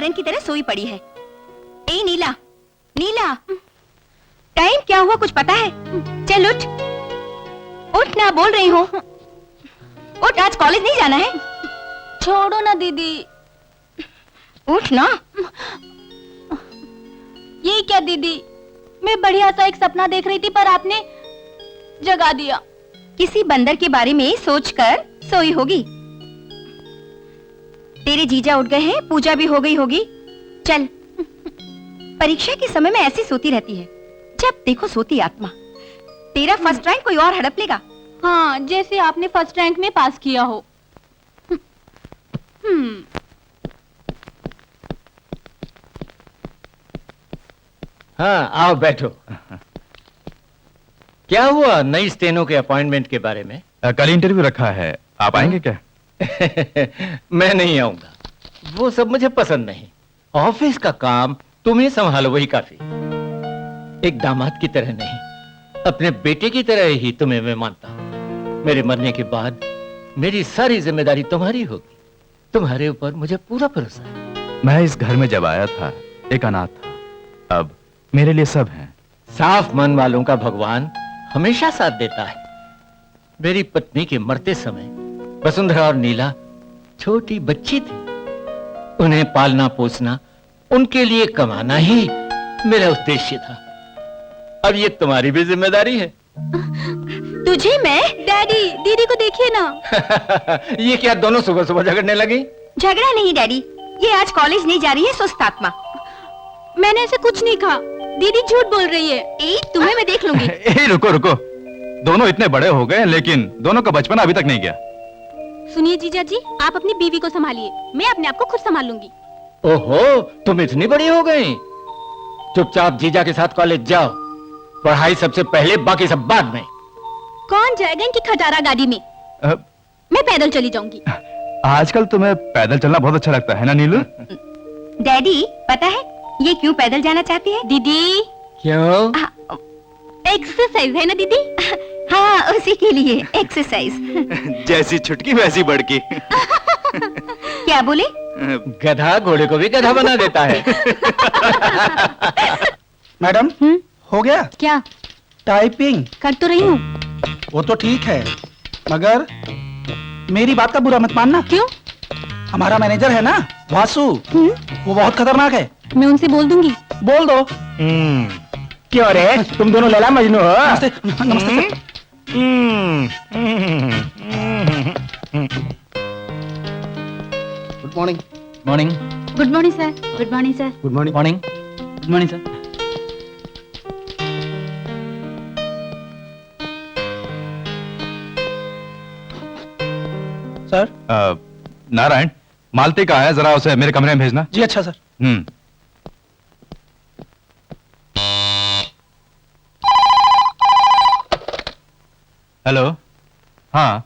रंग की तरह सोई पड़ी है। ए नीला, नीला, टाइम क्या हुआ कुछ पता है? चल उठ, उठ ना, बोल रही हूँ। उठ, आज कॉलेज नहीं जाना है। छोड़ो ना दीदी। उठ ना। ये क्या दीदी, मैं बढ़िया सा एक सपना देख रही थी पर आपने जगा दिया। किसी बंदर के बारे में सोचकर सोई होगी। तेरे जीजा उठ गए हैं, पूजा भी हो गई होगी। चल, परीक्षा के समय में ऐसी सोती रहती है, जब देखो सोती आत्मा। तेरा फर्स्ट रैंक कोई और हड़प लेगा। हाँ, जैसे आपने फर्स्ट रैंक में पास किया हो। हाँ, आओ बैठो। क्या हुआ नई स्टेनो के अपॉइंटमेंट के बारे में? कल इंटरव्यू रखा है, आप आएंगे क्या? मैं नहीं आऊंगा, वो सब मुझे पसंद नहीं। ऑफिस का काम तुम्हें संभालो, वही काफी। एक दामाद की तरह नहीं, अपने बेटे की तरह ही तुम्हें मैं मानता हूं। मेरे मरने के बाद मेरी सारी जिम्मेदारी तुम्हारी होगी। तुम्हारे ऊपर मुझे पूरा भरोसा है। मैं इस घर में जब आया था एक अनाथ था, अब मेरे लिए सब हैं। साफ मन वालों का भगवान हमेशा साथ देता है। मेरी पत्नी के मरते समय वसुंधरा और नीला छोटी बच्ची थी। उन्हें पालना पोसना, उनके लिए कमाना ही मेरा उद्देश्य था। अब ये तुम्हारी भी जिम्मेदारी है। तुझे मैं? डैडी, दीदी को देखिए ना। ये क्या दोनों सुबह सुबह झगड़ने लगी? झगड़ा नहीं डैडी, ये आज कॉलेज नहीं जा रही है, सुस्त आत्मा। मैंने ऐसे कुछ नहीं कहा, दीदी झूठ बोल रही है। तुम्हें मैं देख लूंगी। रुको रुको, दोनों इतने बड़े हो गए लेकिन दोनों का बचपन अभी तक नहीं गया। सुनिए जीजा जी, आप अपनी बीवी को संभालिए, मैं अपने आप को खुद संभाल लूंगी। ओहो, तुम इतनी बड़ी हो गई। चुपचाप जीजा के साथ कॉलेज जाओ। पढ़ाई सबसे पहले, बाकी सब बाद में। कौन जाएगा इनकी खटारा गाड़ी में? मैं पैदल चली जाऊंगी। आजकल तुम्हें पैदल चलना बहुत अच्छा लगता है ना नीलू? डैडी, पता है ये क्यों पैदल जाना चाहती है? दीदी, क्यों? एक्सरसाइज है ना दीदी? हाँ, उसी के लिए एक्सरसाइज। जैसी छुटकी वैसी बड़की। क्या बोले? गधा घोड़े को भी गधा बना देता है। मैडम, हो गया? क्या? टाइपिंग कर तो रही हूँ। वो तो ठीक है, मगर मेरी बात का बुरा मत मानना। क्यों? हमारा मैनेजर है ना वासु, वो बहुत खतरनाक है। मैं उनसे बोल दूंगी। बोल दो। क्यों रे, तुम दोनों लैला मजनू हो? नमस्ते, नमस्ते sir. Good morning. Morning. Good morning sir. Good morning sir. Good morning. Morning. Good morning sir. Sir, Narayan, Malti का है, जरा उसे मेरे कमरे में भेजना। जी अच्छा सर। हेलो। हाँ,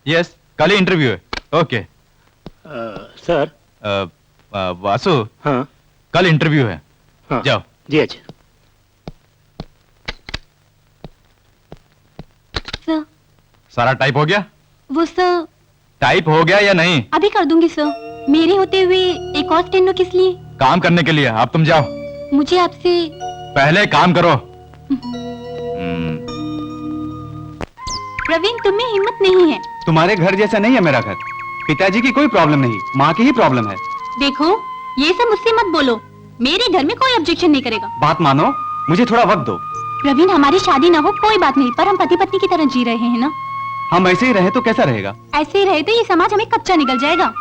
यस, कल ही इंटरव्यू है। ओके। सर। वासु। हाँ। कल इंटरव्यू है। हाँ। जाओ। जी अच्छा। सर, सारा टाइप हो गया? वो सर, टाइप हो गया या नहीं? अभी कर दूंगी सर। मेरे होते हुए एक और स्टेनो किस लिए? काम करने के लिए। अब तुम जाओ। मुझे आपसे पहले काम करो। प्रवीण, तुम्हें हिम्मत नहीं है। तुम्हारे घर जैसा नहीं है मेरा घर। पिताजी की कोई प्रॉब्लम नहीं, माँ की ही प्रॉब्लम है। देखो, ये सब मुझसे मत बोलो। मेरे घर में कोई ऑब्जेक्शन नहीं करेगा। बात मानो, मुझे थोड़ा वक्त दो। प्रवीण, हमारी शादी ना हो कोई बात नहीं, पर हम पति पत्नी की तरह जी रहे हैं ना। हम ऐसे ही रहे तो कैसा रहेगा? ऐसे ही रहे तो ये समाज हमें कच्चा निकल जाएगा।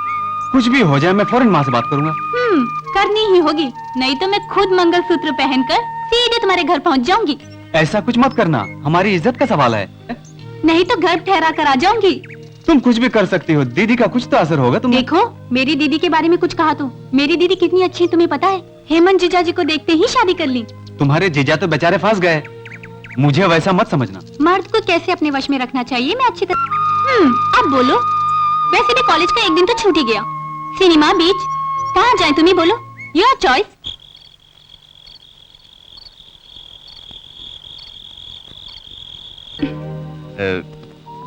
कुछ भी हो जाए, मैं फौरन माँ से बात करूंगा। करनी ही होगी, नहीं तो मैं खुद मंगलसूत्र पहनकर सीधे तुम्हारे घर पहुंच जाऊंगी। ऐसा कुछ मत करना, हमारी इज्जत का सवाल है। नहीं तो घर ठहरा कर आ जाऊंगी। तुम कुछ भी कर सकती हो, दीदी का कुछ तो असर होगा तुम। देखो, मेरी दीदी के बारे में कुछ कहा तो मेरी दीदी कितनी अच्छी है तुम्हें पता है? हेमंत जीजा जी को देखते ही शादी कर ली। तुम्हारे जीजा तो बेचारे फंस गए, मुझे वैसा मत समझना। मर्द को कैसे अपने वश में रखना चाहिए मैं अच्छी तरह। अब बोलो, वैसे भी कॉलेज का एक दिन तो छूट ही गया। सिनेमा, बीच, कहाँ जाए तुम ही बोलो, योर चॉइस।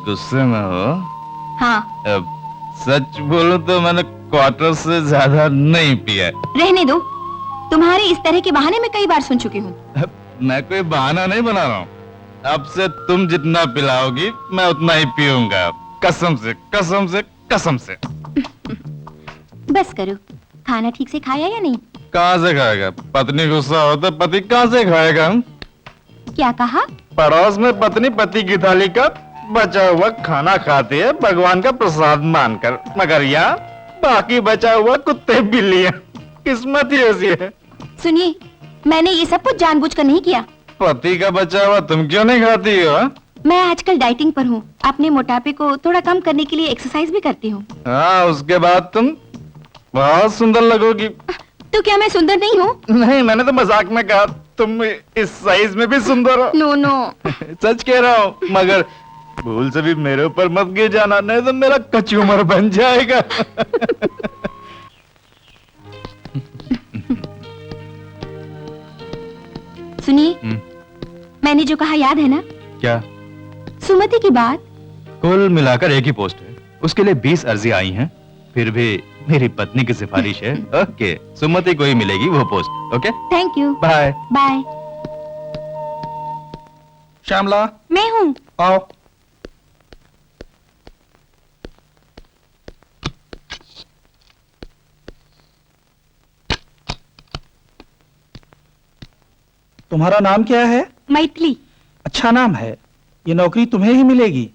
गुस्से में हो? हाँ। सच बोलूं तो मैंने क्वार्टर से ज्यादा नहीं पिया है। रहने दो, तुम्हारे इस तरह के बहाने मैं कई बार सुन चुकी हूँ। मैं कोई बहाना नहीं बना रहा हूँ। अब से तुम जितना पिलाओगी मैं उतना ही पीऊंगा, कसम से कसम से कसम से। बस करो, खाना ठीक से खाया या नहीं? कहाँ से खाएगा? पत्नी गुस्सा हो तो पति कहाँ से खाएगा? क्या कहा? पड़ोस में पत्नी पति की थाली का बचा हुआ खाना खाती है भगवान का प्रसाद मानकर, मगर यहाँ बाकी बचा हुआ कुत्ते बिल्लियाँ, किस्मत ही ऐसी है। सुनिए, मैंने ये सब कुछ जानबूझकर नहीं किया। पति का बचा हुआ तुम क्यों नहीं खाती हो? मैं आजकल डाइटिंग पर हूँ, अपने मोटापे को थोड़ा कम करने के लिए एक्सरसाइज भी करती हूँ। हाँ, उसके बाद तुम बहुत सुंदर लगोगी। तो क्या मैं सुंदर नहीं हूँ? नहीं, मैंने तो मजाक में कहा, तुम इस साइज में भी सुंदर हो। No no. सच कह रहा हूँ, मगर भूल से भी मेरे ऊपर मत गिर जाना, नहीं तो मेरा कचूमर बन जाएगा। सुनिए, मैंने जो कहा याद है ना? क्या? सुमति की बात। कुल मिलाकर एक ही पोस्ट है, उसके लिए 20 अर्जी आई हैं, फिर भी मेरी पत्नी की सिफारिश है। ओके, सुमति को ही मिलेगी वो post. Okay, thank you. Bye. Bye. Shyamala, मैं हूँ। आओ। तुम्हारा नाम क्या है? मैथिली। अच्छा नाम है। ये नौकरी तुम्हें ही मिलेगी।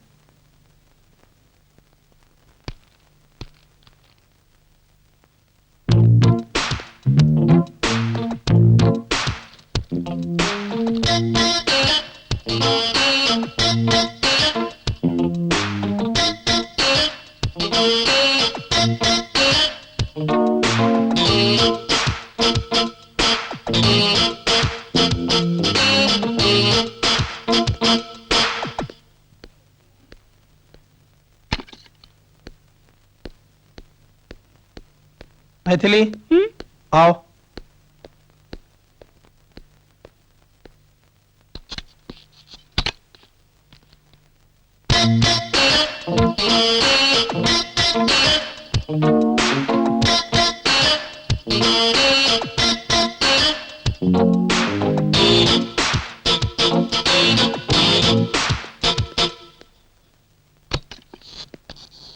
मैथिली, आओ।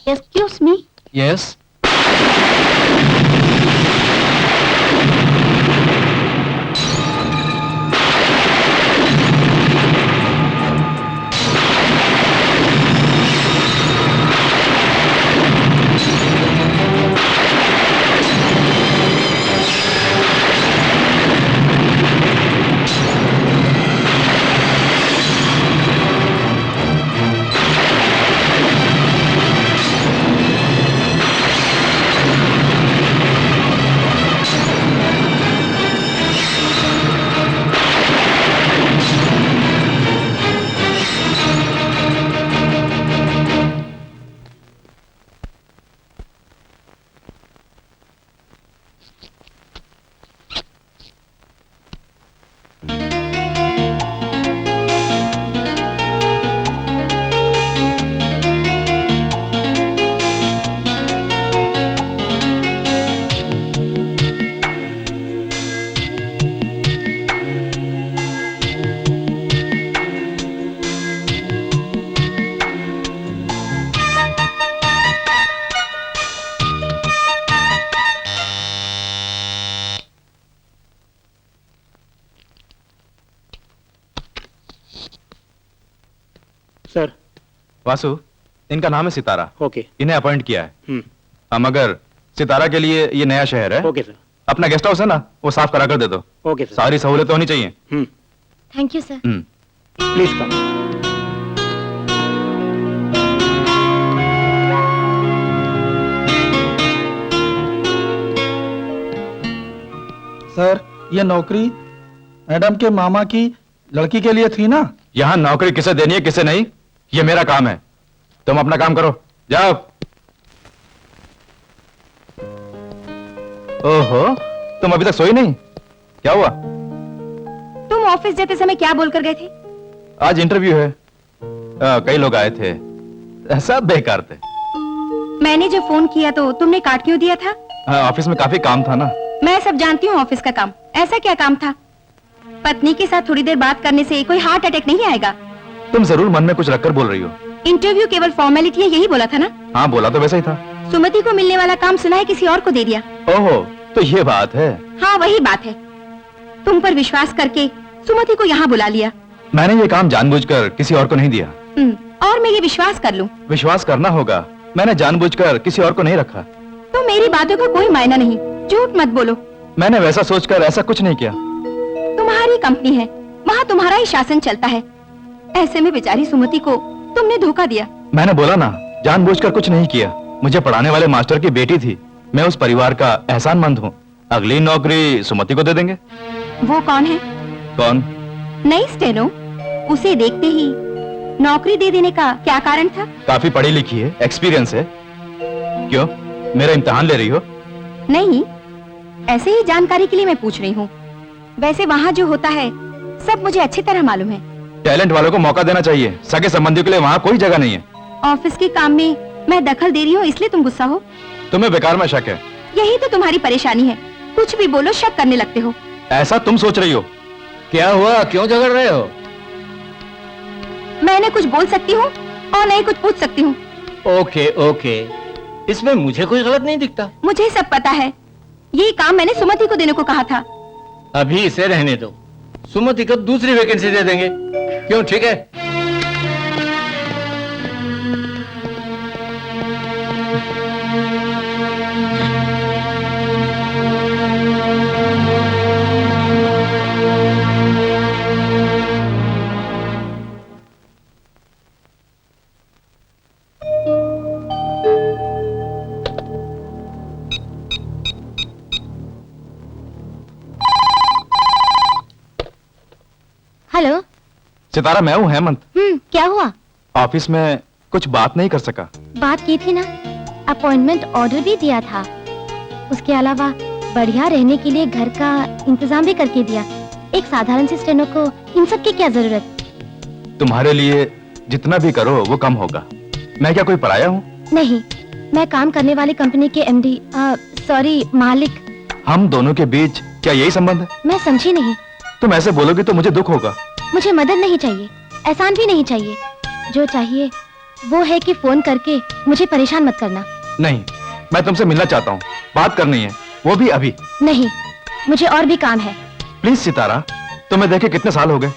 Excuse me. Yes. Sir. Vasu, इनका नाम है सितारा। ओके। इन्हें अपॉइंट किया है। मगर सितारा के लिए ये नया शहर है। Okay sir. अपना गेस्ट हाउस है ना, वो साफ करा कर दे दो। Okay sir. सारी सहूलियत होनी चाहिए। Thank you sir. Please come. Sir, ये नौकरी मैडम के मामा की लड़की के लिए थी ना? यहाँ नौकरी किसे देनी है किसे नहीं, ये मेरा काम है। तुम अपना काम करो, जाओ। ओहो, तुम अभी तक सोई नहीं? क्या हुआ? तुम ऑफिस जाते समय क्या बोलकर गए थे? आज इंटरव्यू है। कई लोग आए थे, सब बेकार थे। मैंने जब फोन किया तो तुमने काट क्यों दिया था? ऑफिस में काफी काम था ना। मैं सब जानती हूँ ऑफिस का काम। ऐसा क्या काम था? पत्नी के साथ थोड़ी देर बात करने से कोई हार्ट अटैक नहीं आएगा। तुम जरूर मन में कुछ रखकर बोल रही हो। इंटरव्यू केवल फॉर्मेलिटी है, यही बोला था ना? हाँ, बोला तो वैसा ही था। सुमति को मिलने वाला काम सुना है किसी और को दे दिया। ओहो, तो ये बात है। हाँ, वही बात है। तुम पर विश्वास करके सुमति को यहाँ बुला लिया। मैंने ये काम जानबूझकर किसी और को नहीं दिया। और मैं ये विश्वास कर लूं? विश्वास करना होगा। मैंने जानबूझकर किसी और को नहीं रखा। तो मेरी बातों का कोई मायना नहीं। झूठ मत बोलो। मैंने वैसा सोचकर ऐसा कुछ नहीं किया। तुम्हारी कंपनी है, वहाँ तुम्हारा ही शासन चलता है। ऐसे में बेचारी सुमति को तुमने धोखा दिया। मैंने बोला ना, जानबूझकर कुछ नहीं किया। मुझे पढ़ाने वाले मास्टर की बेटी थी। मैं उस परिवार का एहसानमंद हूँ। अगली नौकरी सुमति को दे देंगे। वो कौन है? कौन? नई स्टेनो। उसे देखते ही नौकरी दे देने का क्या कारण था? काफी पढ़ी लिखी है, एक्सपीरियंस है। क्यों, मेरा इम्तिहान ले रही हो? नहीं, ऐसे ही जानकारी के लिए मैं पूछ रही हूँ। वैसे वहाँ जो होता है सब मुझे अच्छी तरह मालूम है। टैलेंट वालों को मौका देना चाहिए। सगे संबंधियों के लिए वहाँ कोई जगह नहीं है। ऑफिस के काम में मैं दखल दे रही हूँ इसलिए तुम गुस्सा हो? तुम्हें बेकार में शक है। यही तो तुम्हारी परेशानी है। कुछ भी बोलो शक करने लगते हो। ऐसा तुम सोच रही हो। क्या हुआ, क्यों झगड़ रहे हो? मैंने कुछ बोल सकती हूँ और नहीं कुछ पूछ सकती हूँ। ओके ओके, इसमें मुझे कोई गलत नहीं दिखता। मुझे सब पता है। यही काम मैंने सुमति को देने को कहा था। अभी इसे रहने दो, सुमति को दूसरी वैकेंसी दे देंगे। क्यों, ठीक है? हेलो। सितारा, मैं हूँ हेमंत। क्या हुआ? ऑफिस में कुछ बात नहीं कर सका। बात की थी ना, अपॉइंटमेंट ऑर्डर भी दिया था। उसके अलावा बढ़िया रहने के लिए घर का इंतजाम भी करके दिया। एक साधारण सी स्टेनो को इन सब की क्या जरूरत? तुम्हारे लिए जितना भी करो वो कम होगा। मैं क्या कोई पराया हूँ? नहीं, मैं काम करने वाली कंपनी के एमडी, सॉरी मालिक। हम दोनों के बीच क्या यही संबंध है? मैं समझी नहीं। तुम ऐसे बोलोगी तो मुझे दुख होगा। मुझे मदद नहीं चाहिए, एहसान भी नहीं चाहिए। जो चाहिए वो है कि फोन करके मुझे परेशान मत करना। नहीं, मैं तुमसे मिलना चाहता हूँ। बात करनी है, वो भी अभी। नहीं, मुझे और भी काम है। प्लीज सितारा, तुम्हें देखे कितने साल हो गए।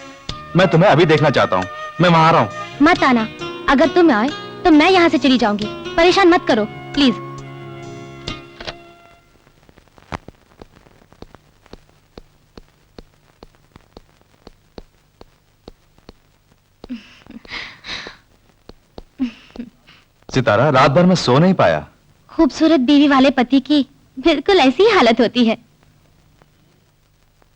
मैं तुम्हें अभी देखना चाहता हूँ। मैं वहाँ आ रहा हूँ। मत आना। अगर तुम आए तो मैं यहाँ से चली जाऊंगी। परेशान मत करो प्लीज। सितारा, रात भर मैं सो नहीं पाया। खूबसूरत बीवी वाले पति की बिल्कुल ऐसी ही हालत होती है।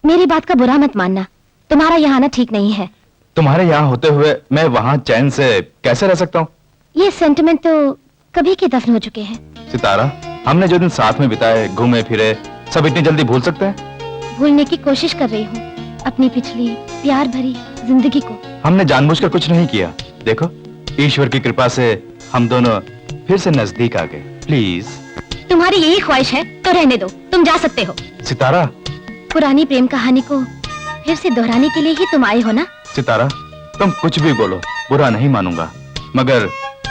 मेरी बात का बुरा मत मानना, तुम्हारा यहाँ आना ठीक नहीं है। तुम्हारे यहाँ होते हुए मैं वहाँ चैन से कैसे रह सकता हूँ? ये सेंटिमेंट तो कभी के दफन हो चुके हैं। सितारा, हमने जो दिन साथ में बिताए, घूमे फिरे, सब इतनी जल्दी भूल सकते हैं? भूलने की कोशिश कर रही हूँ अपनी पिछली प्यार भरी जिंदगी को। हमने जानबूझकर कुछ नहीं किया। देखो, ईश्वर की कृपा से हम दोनों फिर से नजदीक आ गए। प्लीज। तुम्हारी यही ख्वाहिश है तो रहने दो, तुम जा सकते हो। सितारा, पुरानी प्रेम कहानी को फिर से दोहराने के लिए ही तुम आए हो ना? सितारा, तुम कुछ भी बोलो, बुरा नहीं मानूंगा, मगर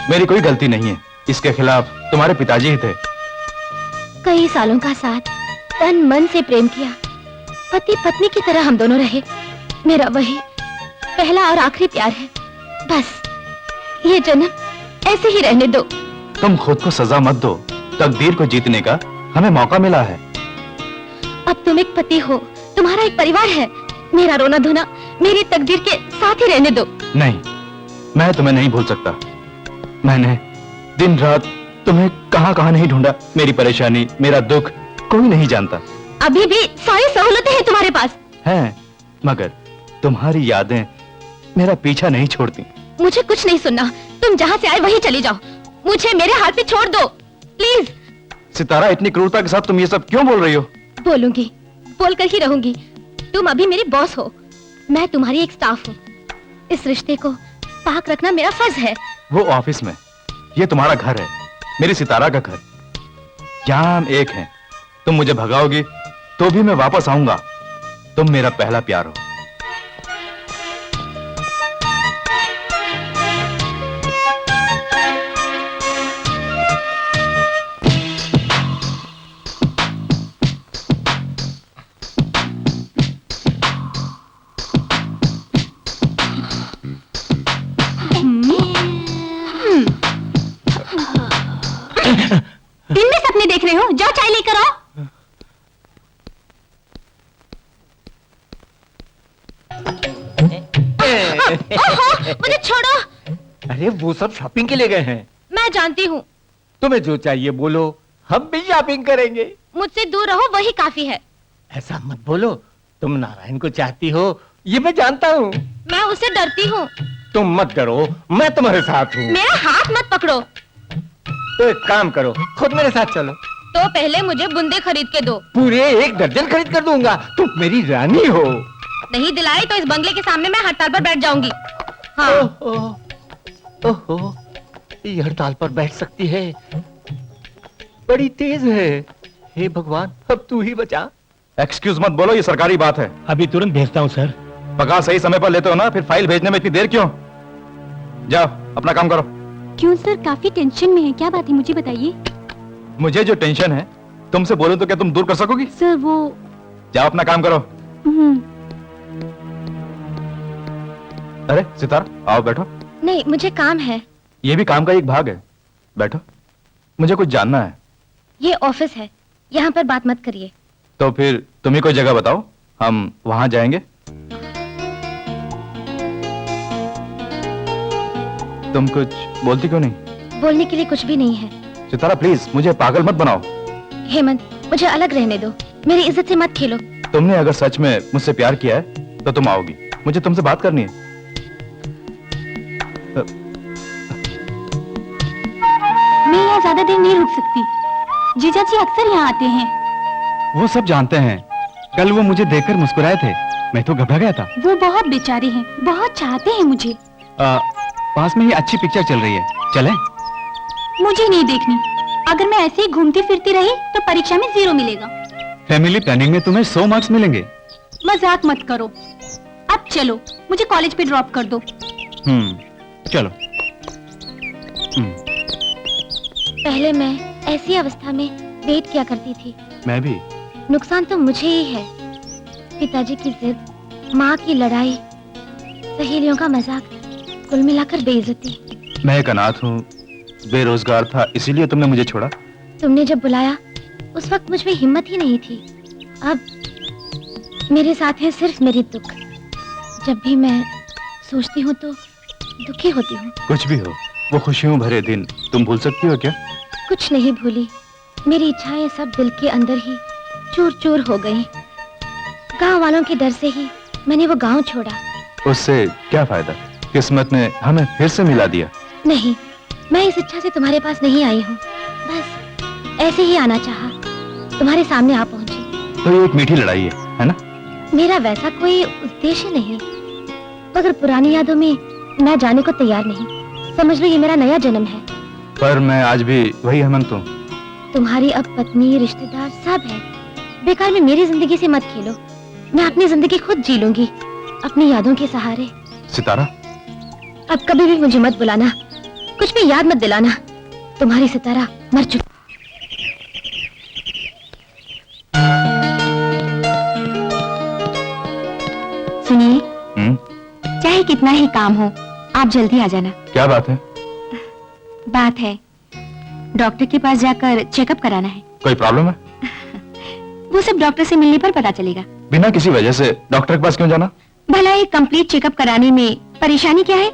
मेरी कोई गलती नहीं है। इसके खिलाफ तुम्हारे पिताजी ही थे। कई सालों का साथ, तन मन से प्रेम किया, पति पत्नी की तरह हम दोनों रहे। मेरा वही पहला और आखिरी प्यार है। बस ये जन्म ऐसे ही रहने दो। तुम खुद को सजा मत दो। तकदीर को जीतने का हमें मौका मिला है। अब तुम एक पति हो, तुम्हारा एक परिवार है। मेरा रोना धोना मेरी तकदीर के साथ ही रहने दो। नहीं, मैं तुम्हें नहीं भूल सकता। मैंने दिन रात तुम्हें कहां कहां नहीं ढूंढा। मेरी परेशानी, मेरा दुख कोई नहीं जानता। अभी भी सारी सहूलतें हैं तुम्हारे पास। हैं, मगर तुम्हारी यादें मेरा पीछा नहीं छोड़ती। मुझे कुछ नहीं सुनना। तुम जहाँ से आए वहीं चली जाओ। मुझे मेरे हाथ पे छोड़ दो प्लीज। सितारा, इतनी क्रूरता के साथ तुम ये सब क्यों बोल रही हो? बोलूंगी, बोलकर ही रहूंगी। तुम अभी मेरी बॉस हो, मैं तुम्हारी एक स्टाफ हूँ। इस रिश्ते को पाक रखना मेरा फर्ज है। वो ऑफिस में, ये तुम्हारा घर है। मेरी सितारा का घर। यहाँ हम एक हैं। तुम मुझे भगाओगी तो भी मैं वापस आऊंगा। तुम मेरा पहला प्यार हो। दिन में सपने देख रहे हो? जाओ चाय लेकर आओ। ओहो, मुझे छोड़ो। अरे वो सब शॉपिंग के लिए गए हैं। मैं जानती हूँ, तुम्हें जो चाहिए बोलो, हम भी शॉपिंग करेंगे। मुझसे दूर रहो वही काफी है। ऐसा मत बोलो, तुम नारायण को चाहती हो ये मैं जानता हूँ। मैं उससे डरती हूँ। तुम मत डरो, मैं तुम्हारे साथ हूँ। मेरा हाथ मत पकड़ो। तो एक काम करो, खुद मेरे साथ चलो। तो पहले मुझे बूंदे खरीद के दो। पूरे 1 दर्जन खरीद कर दूंगा। तुम मेरी रानी हो। नहीं दिलाई तो इस बंगले के सामने मैं हड़ताल पर बैठ जाऊंगी। हाँ। ओहो, ओहो, ये हड़ताल पर बैठ सकती है। बड़ी तेज है। हे भगवान, अब तू ही बचा। एक्सक्यूज मत बोलो, ये सरकारी बात है। अभी तुरंत भेजता हूँ सर। पगार सही समय पर लेते हो ना, फिर फाइल भेजने में इतनी देर क्यों? जाओ अपना काम करो। क्यों सर, काफी टेंशन में है? क्या बात है, मुझे बताइए। मुझे जो टेंशन है तुमसे बोलूं तो क्या तुम दूर कर सकोगी? सर वो जाओ अपना काम करो। अरे सितारा, आओ बैठो। नहीं, मुझे काम है। ये भी काम का एक भाग है। बैठो, मुझे कुछ जानना है। ये ऑफिस है, यहाँ पर बात मत करिए। तो फिर तुम ही कोई जगह बताओ, हम वहां जाएंगे। तुम कुछ बोलती क्यों नहीं? बोलने के लिए कुछ भी नहीं है। सितारा प्लीज मुझे पागल मत बनाओ। हेमंत, मुझे अलग रहने दो। मेरी इज्जत से मत खेलो। तुमने अगर सच में मुझसे प्यार किया है तो तुम आओगी। मुझे तुमसे बात करनी है। मैं यहाँ ज्यादा देर नहीं रुक सकती। जीजा जी अक्सर यहाँ आते हैं। वो सब जानते हैं। कल वो मुझे देखकर मुस्कुराए थे, मैं तो घबरा गया था। वो बहुत बेचारे हैं, बहुत चाहते हैं मुझे। पास में ही अच्छी पिक्चर चल रही है, चलें? मुझे नहीं देखनी। अगर मैं ऐसे ही घूमती फिरती रही तो परीक्षा में 0 मिलेगा। फैमिली प्लानिंग में तुम्हें 100 मार्क्स मिलेंगे। मजाक मत करो। अब चलो, मुझे कॉलेज पे ड्रॉप कर दो। चलो। पहले मैं ऐसी अवस्था में वेट किया करती थी। मैं भी। नुकसान तो मुझे ही है। पिताजी की जिद, माँ की लड़ाई, सहेलियों का मजाक, कुल मिलाकर बेइज्जती। मैं एक अनाथ हूँ, बेरोजगार था, इसीलिए तुमने मुझे छोड़ा। तुमने जब बुलाया उस वक्त मुझ में हिम्मत ही नहीं थी। अब मेरे साथ है सिर्फ मेरी दुख। जब भी मैं सोचती हूँ तो दुखी होती हूँ। कुछ भी हो, वो खुशियों भरे दिन तुम भूल सकती हो क्या? कुछ नहीं भूली। मेरी इच्छाएं सब दिल के अंदर ही चूर चूर हो गई। गांव वालों के डर से ही मैंने वो गांव छोड़ा। उससे क्या फायदा? किस्मत ने हमें फिर से मिला दिया। नहीं, मैं इस इच्छा से तुम्हारे पास नहीं आई हूँ। बस ऐसे ही आना चाहा, तुम्हारे सामने आ पहुंची। तो ये एक मीठी लड़ाई है ना? मेरा वैसा कोई उद्देश्य नहीं, मगर पुरानी यादों में मैं जाने को तैयार नहीं। समझ लो ये मेरा नया जन्म है। पर मैं आज भी वही हेमंत हूँ। तुम्हारी अब पत्नी, रिश्तेदार सब है। बेकार में मेरी जिंदगी से मत खेलो। मैं अपनी जिंदगी खुद जी लूंगी, अपनी यादों के सहारे। सितारा, अब कभी भी मुझे मत बुलाना, कुछ भी याद मत दिलाना। तुम्हारी सितारा मर चुकी। सुनिए, चाहे कितना ही काम हो, आप जल्दी आ जाना। क्या बात है? बात है, डॉक्टर के पास जाकर चेकअप कराना है। कोई प्रॉब्लम है? वो सब डॉक्टर से मिलने पर पता चलेगा। बिना किसी वजह से डॉक्टर के पास क्यों जाना? भला एक कंप्लीट चेकअप कराने में परेशानी क्या है?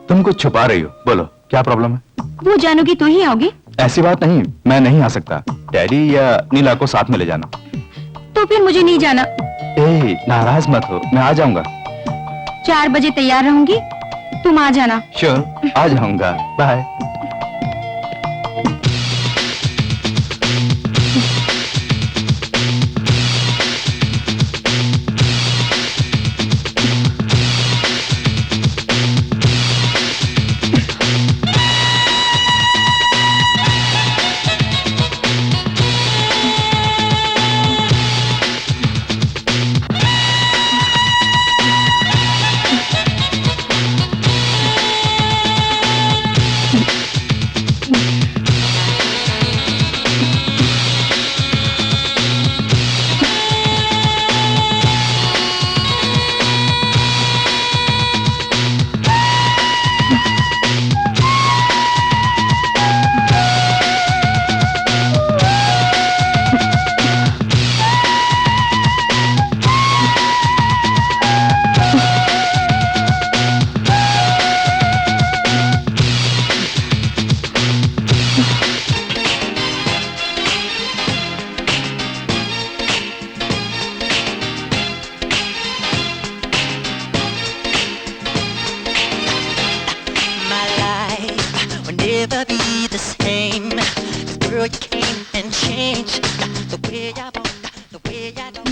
तुम कुछ छुपा रही हो, बोलो क्या प्रॉब्लम है? वो जानोगी तो ही आओगे। ऐसी बात नहीं, मैं नहीं आ सकता। डैडी या नीला को साथ में ले जाना। तो फिर मुझे नहीं जाना। ए, नाराज मत हो, मैं आ जाऊंगा। 4 बजे तैयार रहूंगी, तुम आ जाना। श्योर, आ जाऊंगा। Bye. never be the same. 'Cause girl, you came and changed the way I walk, the way I talk.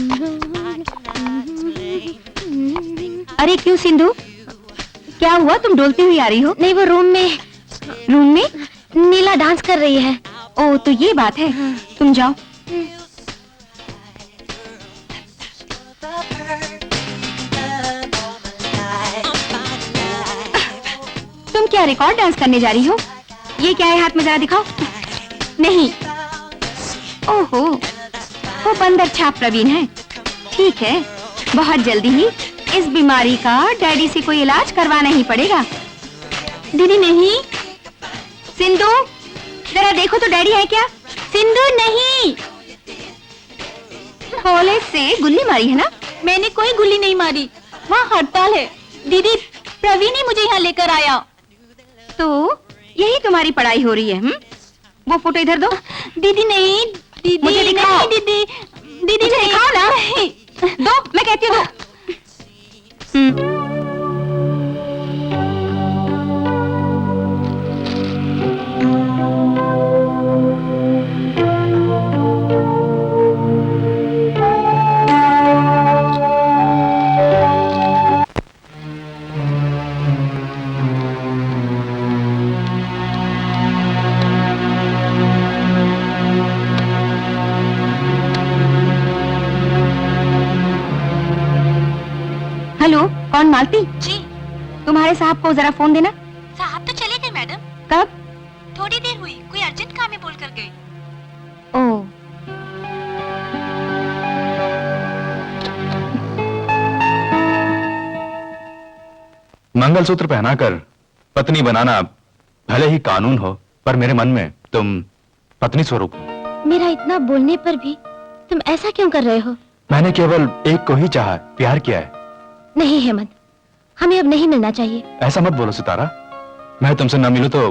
I cannot explain. अरे क्यों सिंधु, क्या हुआ? तुम डोलती हुई आ रही हो? नहीं, वो रूम में रूम में? नीला डांस कर रही है। ओ तो ये बात है। तुम जाओ। तुम क्या रिकॉर्ड डांस करने जा रही हो? ये क्या है हाथ में, जरा दिखाओ। नहीं, ओहो, वो बंदर छाप प्रवीण है। ठीक है, बहुत जल्दी ही इस बीमारी का डैडी से कोई इलाज करवाना ही पड़ेगा। दीदी नहीं। सिंधु, जरा देखो तो डैडी है क्या? सिंधु नहीं। कॉलेज से गुल्ली मारी है ना? मैंने कोई गुल्ली नहीं मारी, वहाँ हड़ताल है। दीदी, प्रवीण ही मुझे यहाँ लेकर आया। तो यही तुम्हारी पढ़ाई हो रही है? वो फोटो इधर दो। दीदी नहीं, दीदी मुझे दिखाओ। नहीं, दीदी, दीदी मुझे नहीं, दिखाओ ना। नहीं। दो, मैं कहती हूँ दो। हेलो, कौन? मालती जी। तुम्हारे साहब को जरा फोन देना। साहब तो चले गए मैडम, कब? थोड़ी देर हुई, कोई अर्जेंट काम है बोल कर गए। ओ, मंगलसूत्र पहनाकर पत्नी बनाना भले ही कानून हो, पर मेरे मन में तुम पत्नी स्वरूप हो। मेरा इतना बोलने पर भी तुम ऐसा क्यों कर रहे हो? मैंने केवल एक को ही चाहा, प्यार किया है। नहीं हेमंत, हमें अब नहीं मिलना चाहिए। ऐसा मत बोलो सितारा, मैं तुमसे न मिलूं तो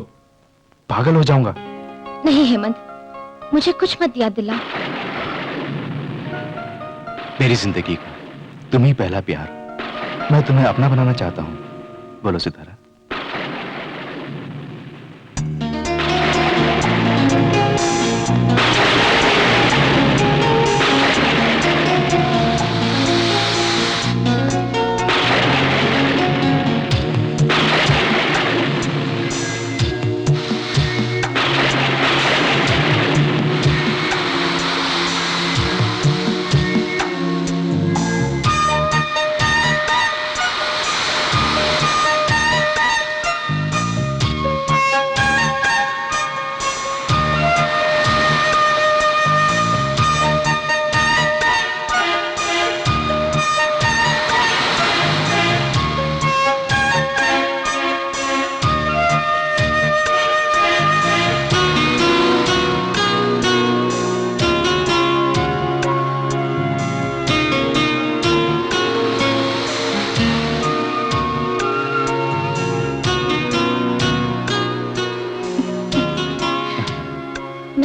पागल हो जाऊंगा। नहीं हेमंत, मुझे कुछ मत याद दिला। मेरी जिंदगी का तुम ही पहला प्यार, मैं तुम्हें अपना बनाना चाहता हूं। बोलो सितारा।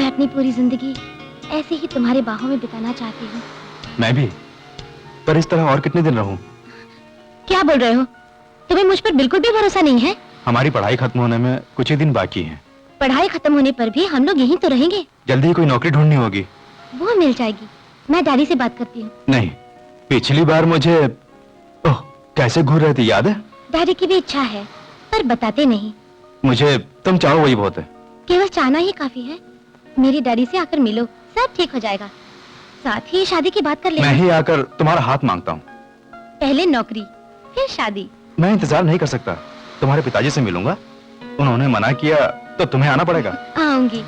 अपनी पूरी जिंदगी ऐसे ही तुम्हारे बाहों में बिताना चाहती हूँ। मैं भी, पर इस तरह और कितने दिन रहूं? क्या बोल रहे हो? तुम्हें मुझ पर बिल्कुल भी भरोसा नहीं है? हमारी पढ़ाई खत्म होने में कुछ ही दिन बाकी हैं। पढ़ाई खत्म होने पर भी हम लोग यहीं तो रहेंगे। जल्दी ही कोई नौकरी ढूंढनी होगी। वो मिल जाएगी, मैं डैडी से बात करती हूँ। नहीं, पिछली बार मुझे ओह कैसे घूर रहे थे, याद है? डैडी की भी इच्छा है पर बताते नहीं। मुझे तुम चाहो वही बहुत है। केवल चाहना ही काफी है। मेरी डैडी से आकर मिलो, सब ठीक हो जाएगा। साथ ही शादी की बात कर लेना। मैं ही आकर तुम्हारा हाथ मांगता हूँ। पहले नौकरी फिर शादी। मैं इंतजार नहीं कर सकता। तुम्हारे पिताजी से मिलूंगा, उन्होंने मना किया तो तुम्हें आना पड़ेगा। आऊंगी।